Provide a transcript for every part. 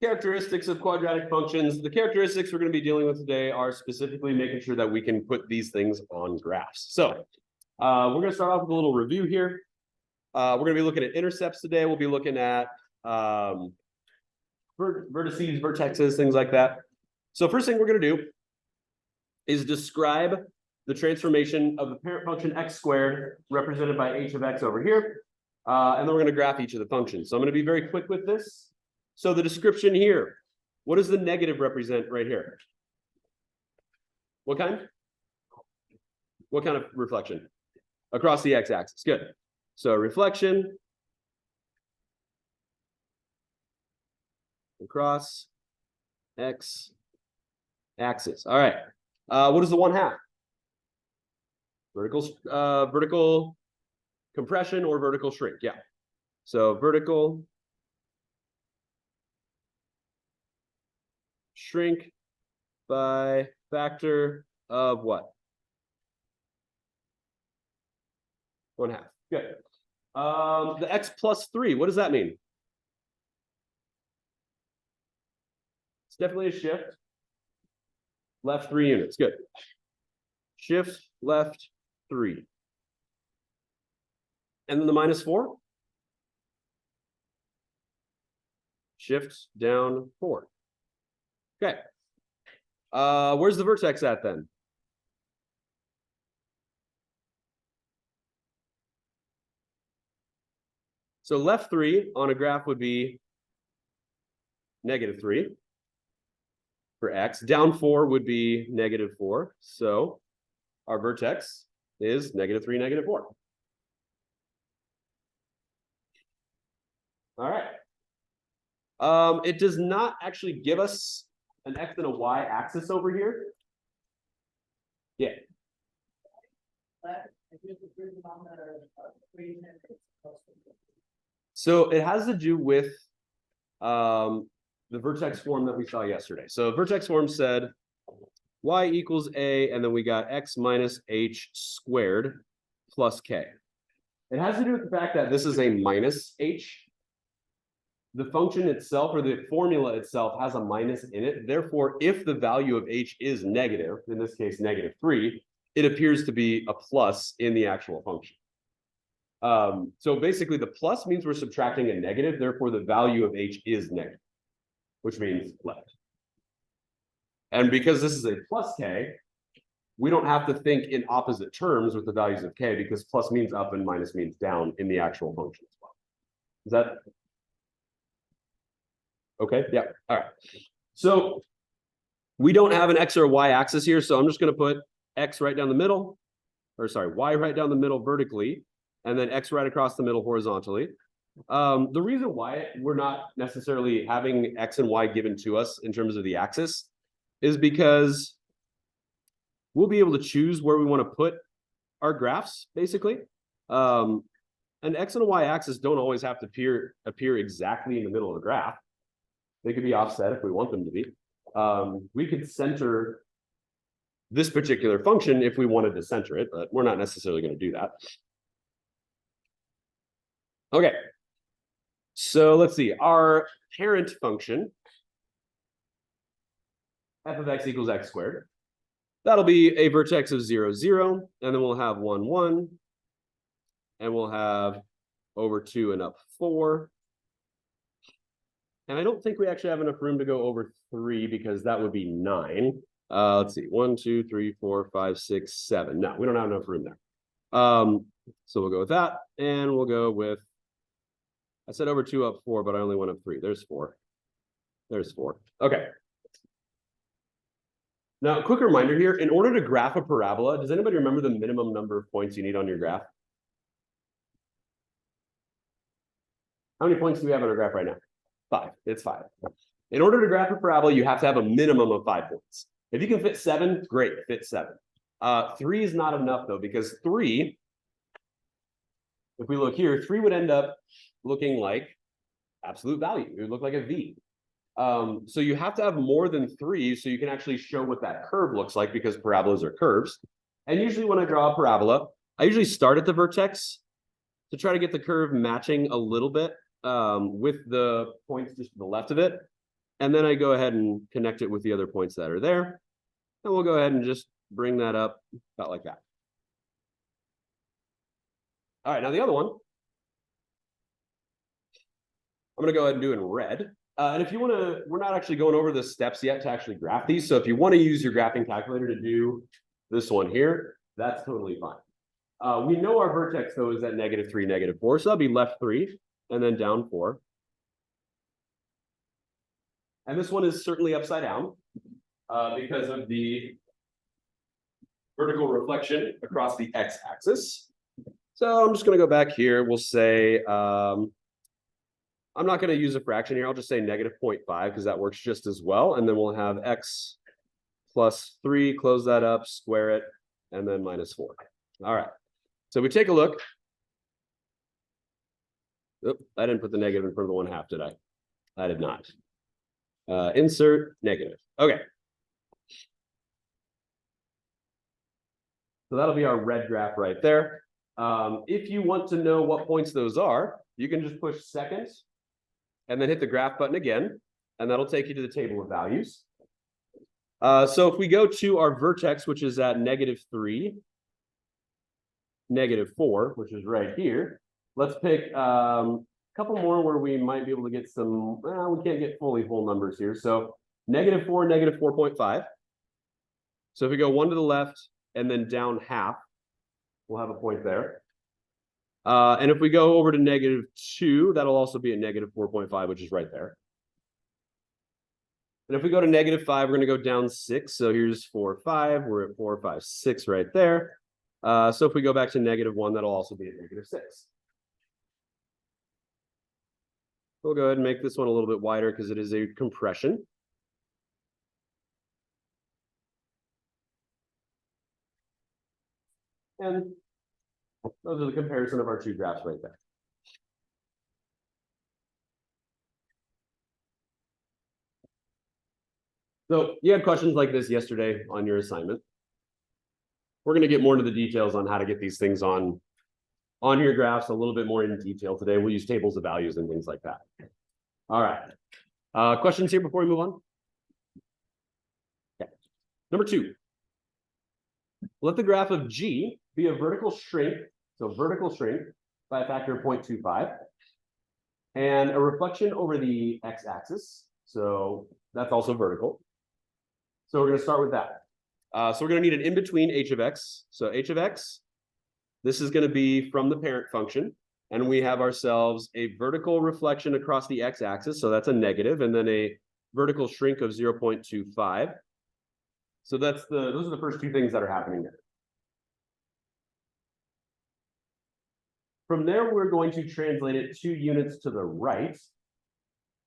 characteristics of quadratic functions. The characteristics we're going to be dealing with today are specifically making sure that we can put these things on graphs. So we're going to start off with a little review here. We're going to be looking at intercepts today. We'll be looking at vertices, vertexes, things like that. So first thing we're going to do is describe the transformation of the parent function x squared represented by h of x over here. And then we're going to graph each of the functions. So I'm going to be very quick with this. So the description here, what does the negative represent right here? What kind? What kind of reflection? Across the x-axis. Good. So reflection across x-axis. All right. What is the 1/2? Vertical compression or vertical shrink. Yeah. So vertical shrink by factor of what? 1/2. Good. The x plus 3, what does that mean? It's definitely a shift. Left 3 units. Good. Shift left 3. And then the -4? Shift down 4. Okay. Where's the vertex at then? So left 3 on a graph would be -3 for x. Down 4 would be -4. So our vertex is -3, -4. All right. It does not actually give us an x and a y axis over here. Yeah. So it has to do with the vertex form that we saw yesterday. So vertex form said y equals a, and then we got x minus h squared plus k. It has to do with the fact that this is a minus h. The function itself, or the formula itself, has a minus in it. Therefore, if the value of h is negative, in this case -3, it appears to be a plus in the actual function. So basically, the plus means we're subtracting a negative. Therefore, the value of h is negative, which means left. And because this is a plus k, we don't have to think in opposite terms with the values of k, because plus means up and minus means down in the actual function as well. Is that okay? Yeah. All right. So we don't have an x or a y axis here, so I'm just going to put x right down the middle, or sorry, y right down the middle vertically, and then x right across the middle horizontally. The reason why we're not necessarily having x and y given to us in terms of the axis is because we'll be able to choose where we want to put our graphs, basically. An x and a y axis don't always have to appear exactly in the middle of the graph. They could be offset if we want them to be. We could center this particular function if we wanted to center it, but we're not necessarily going to do that. Okay. So let's see. Our parent function, f of x equals x squared. That'll be a vertex of 0, 0, and then we'll have 1, 1, and we'll have over 2 and up 4. And I don't think we actually have enough room to go over 3 because that would be 9. Let's see, 1, 2, 3, 4, 5, 6, 7. No, we don't have enough room there. So we'll go with that, and we'll go with, I said over 2 up 4, but I only went up 3. There's 4. There's 4. Okay. Now, a quick reminder here, in order to graph a parabola, does anybody remember the minimum number of points you need on your graph? How many points do we have on our graph right now? 5. It's 5. In order to graph a parabola, you have to have a minimum of 5 points. If you can fit 7, great, fit 7. 3 is not enough, though, because 3, if we look here, 3 would end up looking like absolute value. It would look like a V. So you have to have more than 3 so you can actually show what that curve looks like, because parabolas are curves. And usually when I draw a parabola, I usually start at the vertex to try to get the curve matching a little bit with the points just to the left of it. And then I go ahead and connect it with the other points that are there. And we'll go ahead and just bring that up about like that. All right, now the other one, I'm going to go ahead and do in red. And if you want to, we're not actually going over the steps yet to actually graph these. So if you want to use your graphing calculator to do this one here, that's totally fine. We know our vertex, though, is at -3, -4. So that'll be left 3 and then down 4. And this one is certainly upside down because of the vertical reflection across the x-axis. So I'm just going to go back here. We'll say, I'm not going to use a fraction here. I'll just say -0.5 because that works just as well. And then we'll have x plus 3, close that up, square it, and then -4. All right. So we take a look. Oop, I didn't put the negative in front of the 1/2, did I? I did not. Insert negative. Okay. So that'll be our red graph right there. If you want to know what points those are, you can just push second and then hit the graph button again, and that'll take you to the table of values. So if we go to our vertex, which is at -3, -4, which is right here, let's pick a couple more where we might be able to get some, we can't get fully whole numbers here. So -4, -4.5. So if we go 1 to the left and then down 1/2, we'll have a point there. And if we go over to -2, that'll also be at -4.5, which is right there. And if we go to -5, we're going to go down 6. So here's 4, 5. We're at 4, 5, 6 right there. So if we go back to -1, that'll also be at -6. We'll go ahead and make this one a little bit wider because it is a compression. And those are the comparison of our two graphs right there. So you had questions like this yesterday on your assignment. We're going to get more into the details on how to get these things on your graphs a little bit more in detail today. We'll use tables of values and things like that. All right. Questions here before we move on? Okay. Number 2. Let the graph of G be a vertical shrink, so vertical shrink by a factor of 0.25, and a reflection over the x-axis. So that's also vertical. So we're going to start with that. So we're going to need an in-between h of x. So h of x, this is going to be from the parent function. And we have ourselves a vertical reflection across the x-axis. So that's a negative, and then a vertical shrink of 0.25. So those are the first two things that are happening there. From there, we're going to translate it 2 units to the right.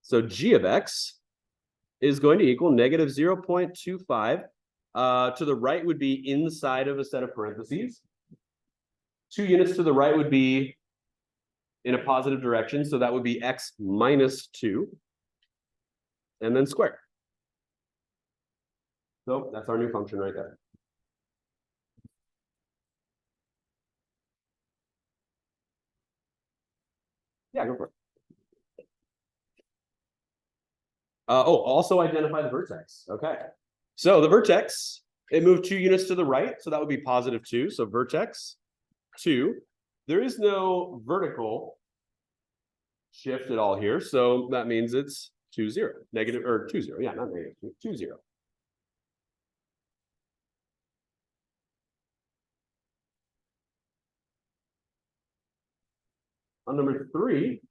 So g of x is going to equal -0.25. To the right would be inside of a set of parentheses. 2 units to the right would be in a positive direction. So that would be x minus 2. And then square. So that's our new function right there. Yeah, go for it. Also identify the vertex. Okay. So the vertex, it moved 2 units to the right. So that would be +2. So vertex 2. There is no vertical shift at all here. So that means it's 2, 0. Negative, or 2, 0. Yeah, not negative. 2, 0. On number 3,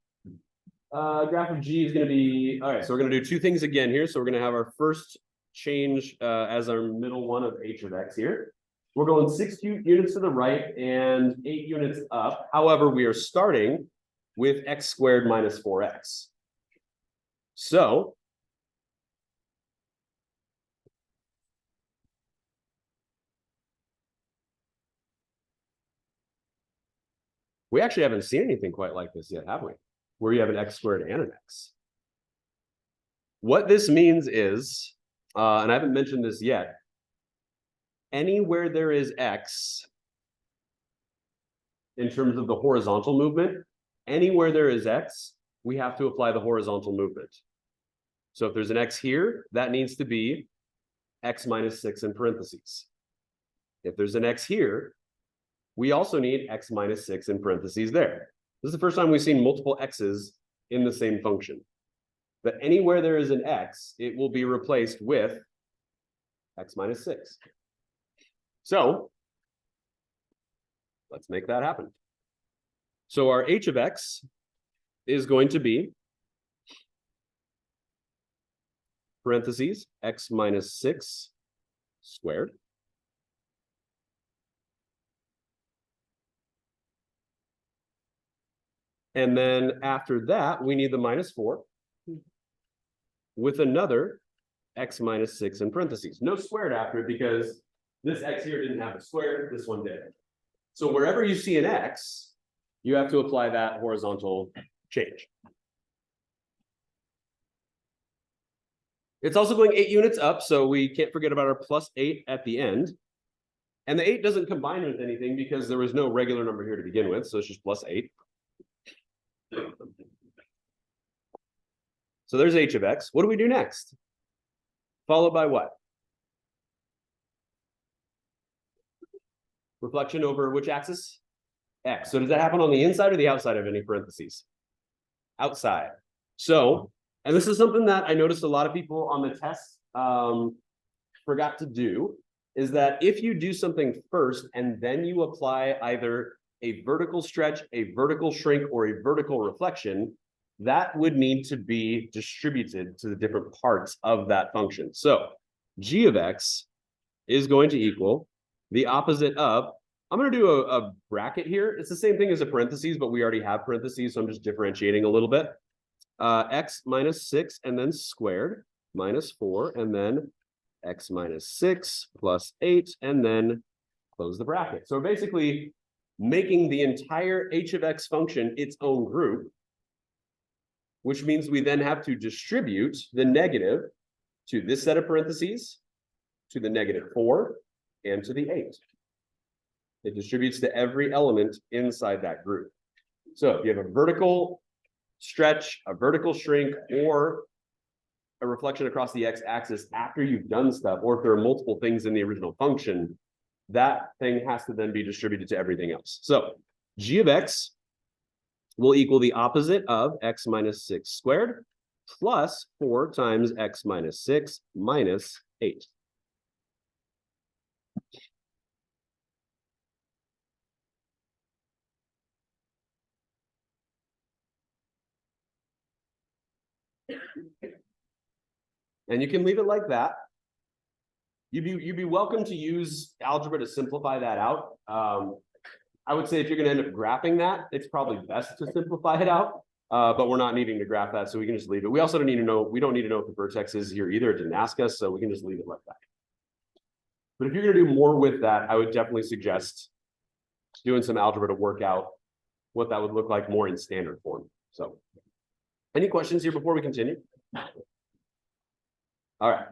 graph of G is going to be, all right, so we're going to do 2 things again here. So we're going to have our first change as our middle one of h of x here. We're going 6 units to the right and 8 units up. However, we are starting with x squared minus 4x. So we actually haven't seen anything quite like this yet, have we? Where you have an x squared and an x. What this means is, and I haven't mentioned this yet, anywhere there is x in terms of the horizontal movement, anywhere there is x, we have to apply the horizontal movement. So if there's an x here, that needs to be x minus 6 in parentheses. If there's an x here, we also need x minus 6 in parentheses there. This is the first time we've seen multiple x's in the same function. But anywhere there is an x, it will be replaced with x minus 6. So let's make that happen. So our h of x is going to be parentheses x minus 6 squared. And then after that, we need the minus 4 with another x minus 6 in parentheses. No squared after it because this x here didn't have a square, this one did. So wherever you see an x, you have to apply that horizontal change. It's also going 8 units up, so we can't forget about our plus 8 at the end. And the 8 doesn't combine with anything because there was no regular number here to begin with, so it's just plus 8. So there's h of x. What do we do next? Followed by what? Reflection over which axis? X. So does that happen on the inside or the outside of any parentheses? Outside. So, and this is something that I noticed a lot of people on the test forgot to do, is that if you do something first and then you apply either a vertical stretch, a vertical shrink, or a vertical reflection, that would need to be distributed to the different parts of that function. So g of x is going to equal the opposite of, I'm going to do a bracket here. It's the same thing as a parentheses, but we already have parentheses, so I'm just differentiating a little bit. X minus 6 and then squared, minus 4, and then x minus 6 plus 8, and then close the bracket. So basically making the entire h of x function its own group, which means we then have to distribute the negative to this set of parentheses, to the negative 4, and to the 8. It distributes to every element inside that group. So if you have a vertical stretch, a vertical shrink, or a reflection across the x-axis after you've done stuff, or if there are multiple things in the original function, that thing has to then be distributed to everything else. So g of x will equal the opposite of x minus 6 squared plus 4 times x minus 6 minus 8. And you can leave it like that. You'd be welcome to use algebra to simplify that out. I would say if you're going to end up graphing that, it's probably best to simplify it out. But we're not needing to graph that, so we can just leave it. We also don't need to know, we don't need to know if the vertex is here either. It didn't ask us, so we can just leave it like that. But if you're going to do more with that, I would definitely suggest doing some algebra to work out what that would look like more in standard form. So, any questions here before we continue? All right.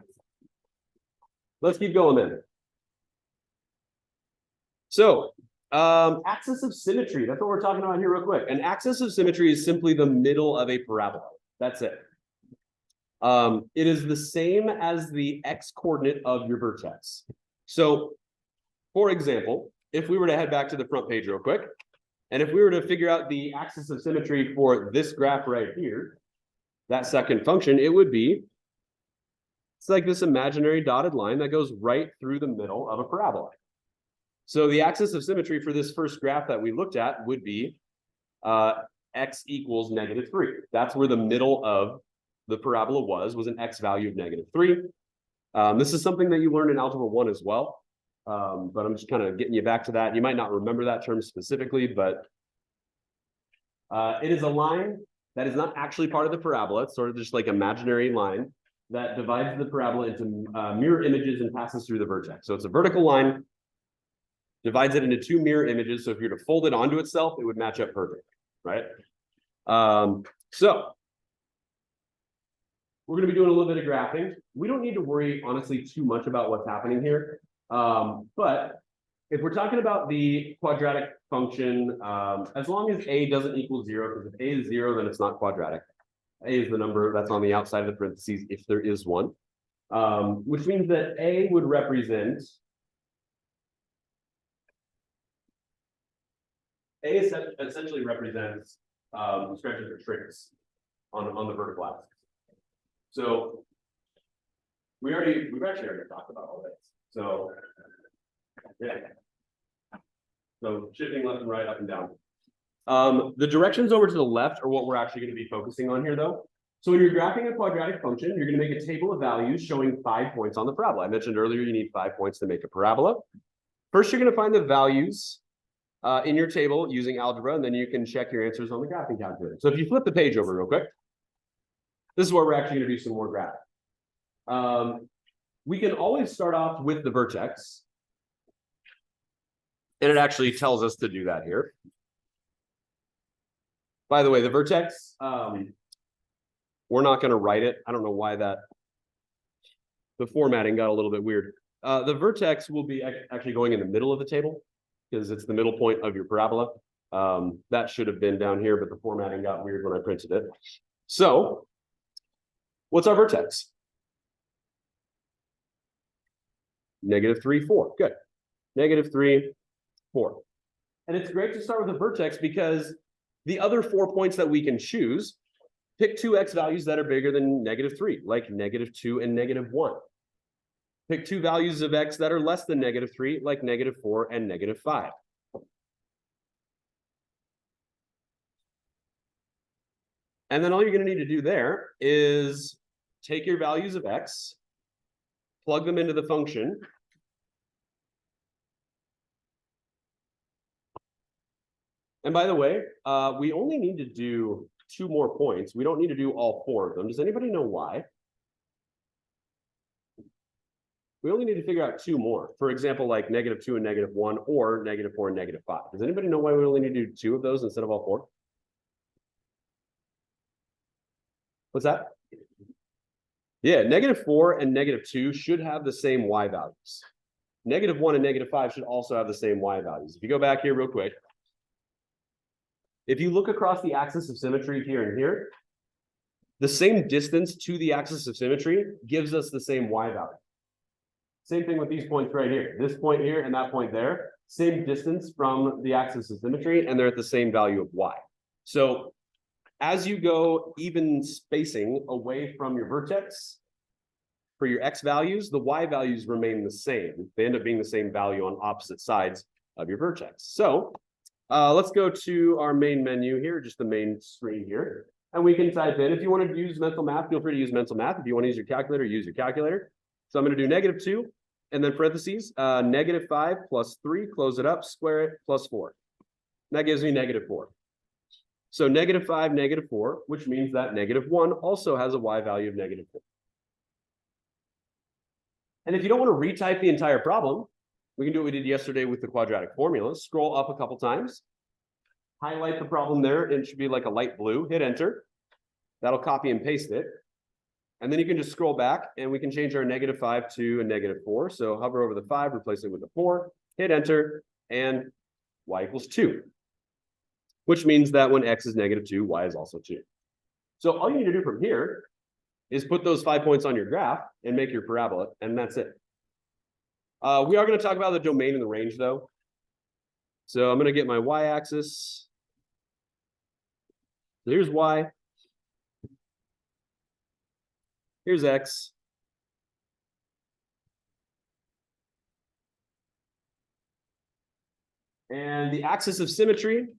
Let's keep going then. So, axis of symmetry, that's what we're talking about here real quick. An axis of symmetry is simply the middle of a parabola. That's it. It is the same as the x coordinate of your vertex. So, for example, if we were to head back to the front page real quick, and if we were to figure out the axis of symmetry for this graph right here, that second function, it would be, it's like this imaginary dotted line that goes right through the middle of a parabola. So the axis of symmetry for this first graph that we looked at would be x equals -3. That's where the middle of the parabola was an x value of -3. This is something that you learned in Algebra 1 as well, but I'm just kind of getting you back to that. You might not remember that term specifically, but it is a line that is not actually part of the parabola. It's sort of just like imaginary line that divides the parabola into mirror images and passes through the vertex. So it's a vertical line, divides it into 2 mirror images. So if you were to fold it onto itself, it would match up perfectly, right? So we're going to be doing a little bit of graphing. We don't need to worry, honestly, too much about what's happening here. But if we're talking about the quadratic function, as long as a doesn't equal 0, because if a is 0, then it's not quadratic. A is the number that's on the outside of the parentheses if there is one, which means that A would represent A essentially represents stretches or shrinks on the vertical axis. So we've actually already talked about all this. So yeah. So shifting left and right, up and down. The directions over to the left are what we're actually going to be focusing on here, though. So when you're graphing a quadratic function, you're going to make a table of values showing 5 points on the parabola. I mentioned earlier you need 5 points to make a parabola. First, you're going to find the values in your table using algebra, and then you can check your answers on the graphing calculator. So if you flip the page over real quick, this is where we're actually going to do some more graphing. We can always start off with the vertex. And it actually tells us to do that here. By the way, the vertex, we're not going to write it. I don't know why the formatting got a little bit weird. The vertex will be actually going in the middle of the table because it's the middle point of your parabola. That should have been down here, but the formatting got weird when I printed it. So what's our vertex? -3, 4. Good. -3, 4. And it's great to start with a vertex because the other 4 points that we can choose, pick 2 x values that are bigger than -3, like -2 and -1. Pick 2 values of x that are less than -3, like -4 and -5. And then all you're going to need to do there is take your values of x, plug them into the function, and by the way, we only need to do 2 more points. We don't need to do all 4 of them. Does anybody know why? We only need to figure out 2 more. For example, like -2 and -1, or -4 and -5. Does anybody know why we only need to do 2 of those instead of all 4? What's that? Yeah, -4 and -2 should have the same y values. -1 and -5 should also have the same y values. If you go back here real quick, if you look across the axis of symmetry here and here, the same distance to the axis of symmetry gives us the same y value. Same thing with these points right here. This point here and that point there, same distance from the axis of symmetry, and they're at the same value of y. So as you go even spacing away from your vertex, for your x values, the y values remain the same. They end up being the same value on opposite sides of your vertex. So let's go to our main menu here, just the main screen here. And we can type in, if you want to use mental math, feel free to use mental math. If you want to use your calculator, use your calculator. So I'm going to do -2, and then parentheses, -5 plus 3, close it up, square it, plus 4. That gives me -4. So -5, -4, which means that -1 also has a y value of -4. And if you don't want to retype the entire problem, we can do what we did yesterday with the quadratic formula. Scroll up a couple times, highlight the problem there, and it should be like a light blue, hit enter. That'll copy and paste it. And then you can just scroll back and we can change our -5 to a -4. So hover over the 5, replace it with a 4, hit enter, and y equals 2. Which means that when x is -2, y is also 2. So all you need to do from here is put those 5 points on your graph and make your parabola, and that's it. We are going to talk about the domain and the range, though. So I'm going to get my y-axis. So here's y. Here's x. And the axis of symmetry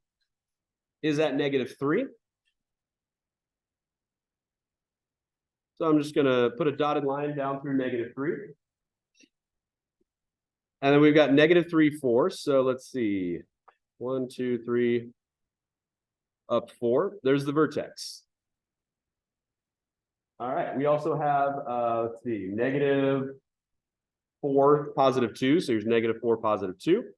is at -3. So I'm just going to put a dotted line down through -3. And then we've got -3, 4. So let's see. 1, 2, 3, up 4. There's the vertex. All right. We also have, let's see, -4, +2. So here's -4, +2.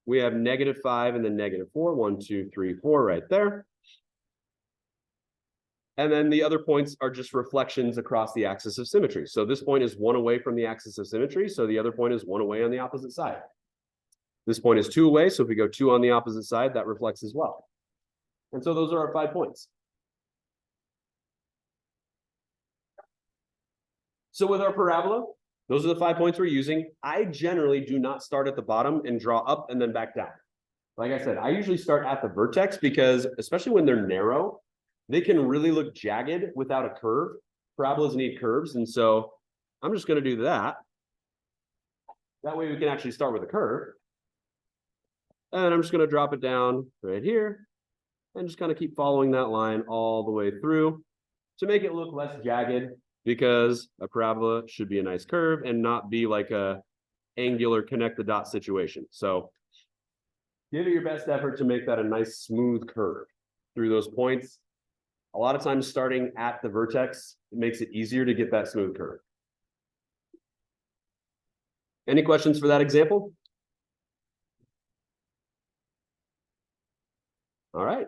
We have -5 and then -4. 1, 2, 3, 4 right there. And then the other points are just reflections across the axis of symmetry. So this point is 1 away from the axis of symmetry. So the other point is 1 away on the opposite side. This point is 2 away. So if we go 2 on the opposite side, that reflects as well. And so those are our 5 points. So with our parabola, those are the 5 points we're using. I generally do not start at the bottom and draw up and then back down. Like I said, I usually start at the vertex because, especially when they're narrow, they can really look jagged without a curve. Parabolas need curves, and so I'm just going to do that. That way we can actually start with a curve. And I'm just going to drop it down right here and just kind of keep following that line all the way through to make it look less jagged, because a parabola should be a nice curve and not be like a angular connect the dot situation. So give it your best effort to make that a nice smooth curve through those points. A lot of times starting at the vertex, it makes it easier to get that smooth curve. Any questions for that example? All right,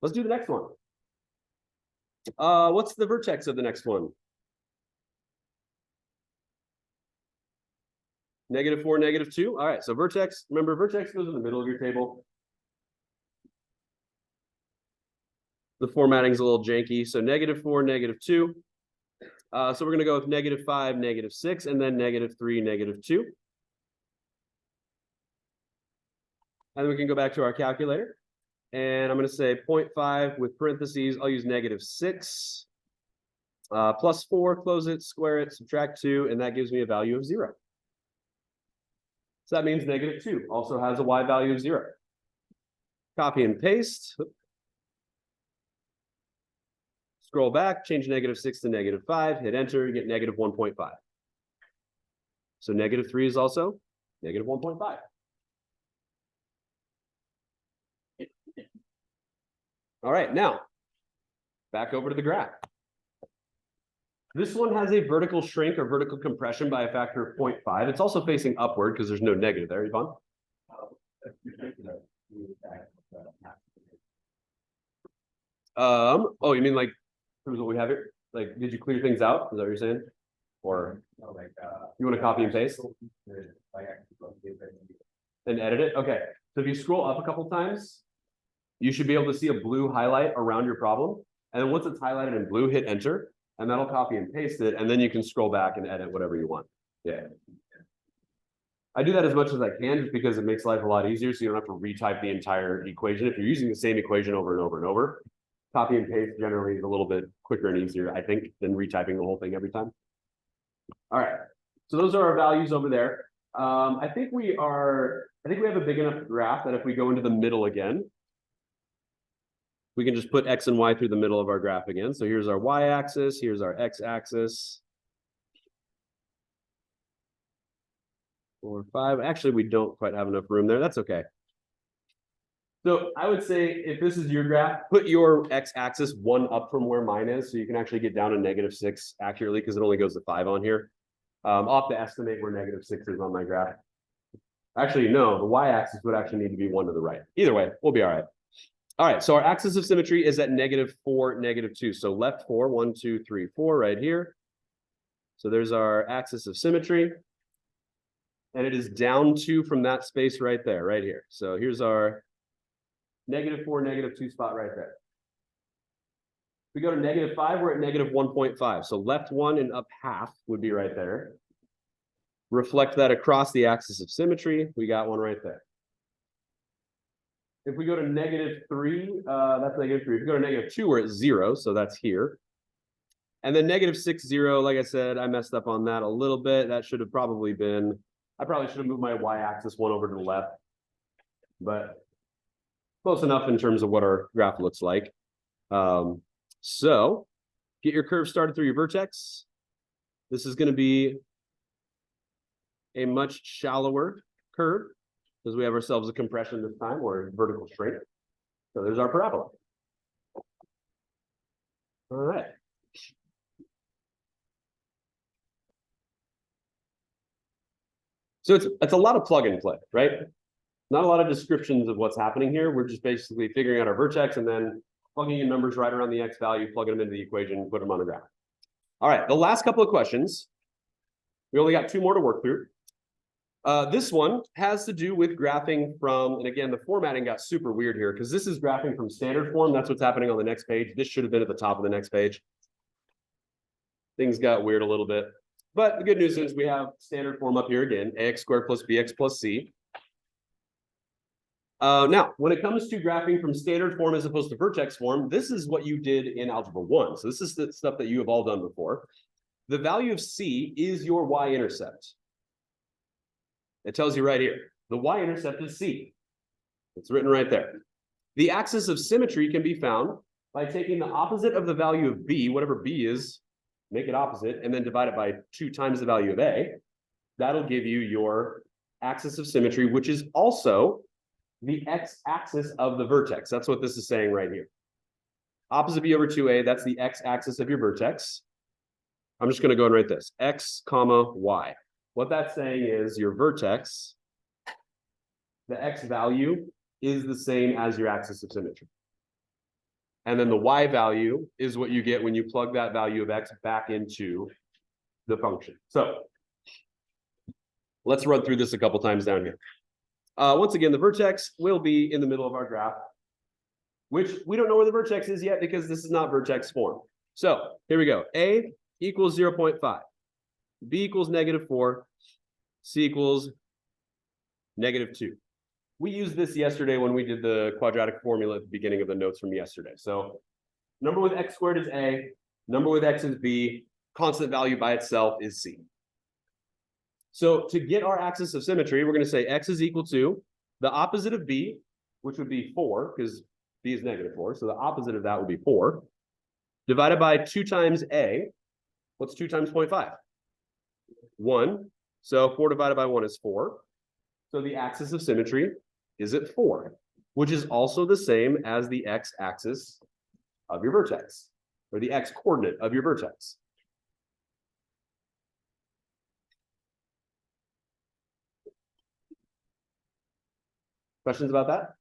let's do the next one. What's the vertex of the next one? -4, -2. All right, so vertex, remember vertex goes in the middle of your table. The formatting's a little janky, so -4, -2. So we're going to go with -5, -6, and then -3, -2. And then we can go back to our calculator. And I'm going to say 0.5 with parentheses. I'll use -6. +4, close it, square it, subtract 2, and that gives me a value of 0. So that means -2 also has a y value of 0. Copy and paste. Scroll back, change -6 to -5, hit enter, you get -1.5. So -3 is also -1.5. All right, now back over to the graph. This one has a vertical shrink or vertical compression by a factor of 0.5. It's also facing upward because there's no negative there, Yvonne. Oh, you mean like here's what we have here? Like, did you clear things out? Is that what you're saying? Or you want to copy and paste and edit it? Okay. So if you scroll up a couple times, you should be able to see a blue highlight around your problem. And then once it's highlighted in blue, hit enter, and that'll copy and paste it. And then you can scroll back and edit whatever you want. Yeah. I do that as much as I can just because it makes life a lot easier. So you don't have to retype the entire equation. If you're using the same equation over and over and over, copy and paste generally is a little bit quicker and easier, I think, than retyping the whole thing every time. All right. So those are our values over there. I think we have a big enough graph that if we go into the middle again, we can just put X and Y through the middle of our graph again. So here's our Y axis, here's our X axis. 4, 5. Actually, we don't quite have enough room there. That's okay. So I would say if this is your graph, put your X axis 1 up from where mine is. So you can actually get down to -6 accurately because it only goes to 5 on here. I'll have to estimate where -6 is on my graph. Actually, no, the Y axis would actually need to be 1 to the right. Either way, we'll be all right. All right, so our axis of symmetry is at -4, -2. So left 4, 1, 2, 3, 4 right here. So there's our axis of symmetry. And it is down 2 from that space right there, right here. So here's our -4, -2 spot right there. If we go to -5, we're at -1.5. So left 1 and up half would be right there. Reflect that across the axis of symmetry. We got one right there. If we go to -3, that's -3. If we go to -2, we're at 0. So that's here. And then -6, 0, like I said, I messed up on that a little bit. That should have probably been, I probably should have moved my Y-axis 1 over to the left. But close enough in terms of what our graph looks like. So get your curve started through your vertex. This is going to be a much shallower curve because we have ourselves a compression this time or a vertical shrink. So there's our parabola. All right. So it's a lot of plug and play, right? Not a lot of descriptions of what's happening here. We're just basically figuring out our vertex and then plugging in numbers right around the X value, plugging them into the equation, put them on the graph. All right, the last couple of questions. We only got 2 more to work through. This one has to do with graphing from, and again, the formatting got super weird here because this is graphing from standard form. That's what's happening on the next page. This should have been at the top of the next page. things got weird a little bit. But the good news is we have standard form up here again, ax squared plus bx plus c. Now, when it comes to graphing from standard form as opposed to vertex form, this is what you did in Algebra 1. So this is the stuff that you have all done before. The value of c is your y-intercept. It tells you right here. The y-intercept is c. It's written right there. The axis of symmetry can be found by taking the opposite of the value of b, whatever b is, make it opposite, and then divide it by 2 times the value of a. That'll give you your axis of symmetry, which is also the x-axis of the vertex. That's what this is saying right here. Opposite b over 2a, that's the x-axis of your vertex. I'm just going to go and write this, x, comma, y. What that's saying is your vertex, the x value is the same as your axis of symmetry. And then the y value is what you get when you plug that value of x back into the function. So let's run through this a couple times down here. Once again, the vertex will be in the middle of our graph, which we don't know where the vertex is yet because this is not vertex form. So here we go. A equals 0.5. B equals -4. C equals -2. We used this yesterday when we did the quadratic formula at the beginning of the notes from yesterday. So number with x squared is A, number with x is B, constant value by itself is C. So to get our axis of symmetry, we're going to say x is equal to the opposite of B, which would be 4, because B is -4. So the opposite of that would be 4, divided by 2 times A. What's 2 times 0.5? 1. So 4 divided by 1 is 4. So the axis of symmetry is at 4, which is also the same as the x-axis of your vertex, or the x-coordinate of your vertex. Questions about that?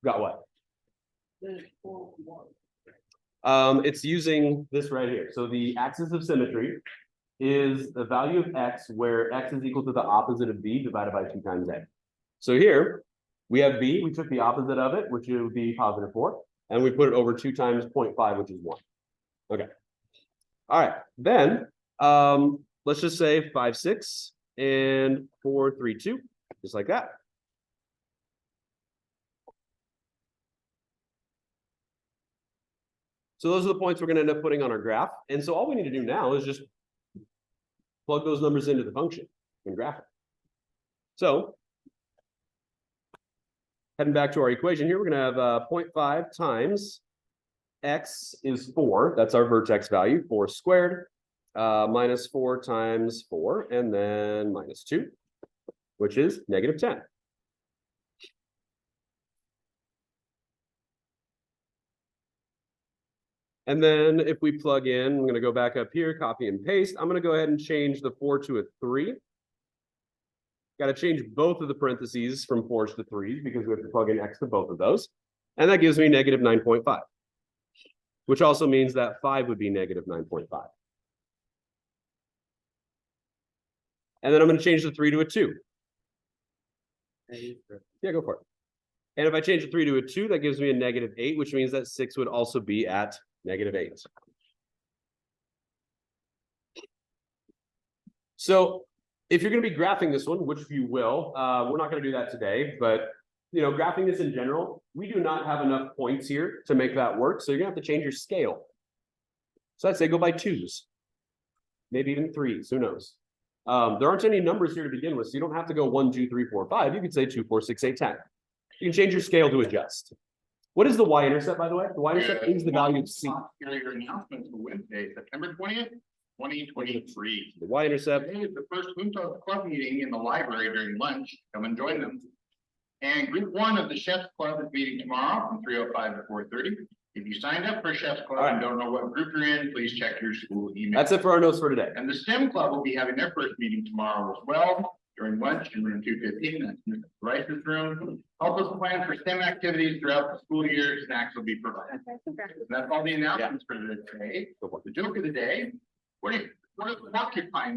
Got what? It's using this right here. So the axis of symmetry is the value of x where x is equal to the opposite of b divided by 2 times a. So here we have b, we took the opposite of it, which would be +4, and we put it over 2 times 0.5, which is 1. Okay. All right, then let's just say 5, 6, and 4, 3, 2, just like that. So those are the points we're going to end up putting on our graph. And so all we need to do now is just plug those numbers into the function and graph it. So heading back to our equation here, we're going to have 0.5 times x is 4. That's our vertex value, 4 squared, -4 times 4, and then -2, which is -10. And then if we plug in, I'm going to go back up here, copy and paste. I'm going to go ahead and change the 4 to a 3. Got to change both of the parentheses from 4s to 3s because we have to plug in x to both of those. And that gives me -9.5, which also means that 5 would be -9.5. And then I'm going to change the 3 to a 2. Yeah, go for it. And if I change the 3 to a 2, that gives me a -8, which means that 6 would also be at -8. So if you're going to be graphing this one, which you will, we're not going to do that today, but graphing this in general, we do not have enough points here to make that work. So you're going to have to change your scale. So I'd say go by 2s, maybe even 3s, who knows? There aren't any numbers here to begin with, so you don't have to go 1, 2, 3, 4, 5. You could say 2, 4, 6, 8, 10. You can change your scale to adjust. What is the y-intercept, by the way? The y-intercept is the value of c. Your announcement for Wednesday, September 20th, 2023. The y-intercept. Today is the first Juntos Club meeting in the library during lunch. Come and join them. And group 1 of the Chef's Club is meeting tomorrow from 3:05 to 4:30. If you signed up for Chef's Club and don't know what group you're in, please check your school email. That's it for our notes for today. And the STEM Club will be having their first meeting tomorrow as well during lunch in room 215. That's Mr. Rice's room. Help us plan for STEM activities throughout the school year. Snacks will be provided. That's all the announcements for today. The joke of the day. What are the porcupines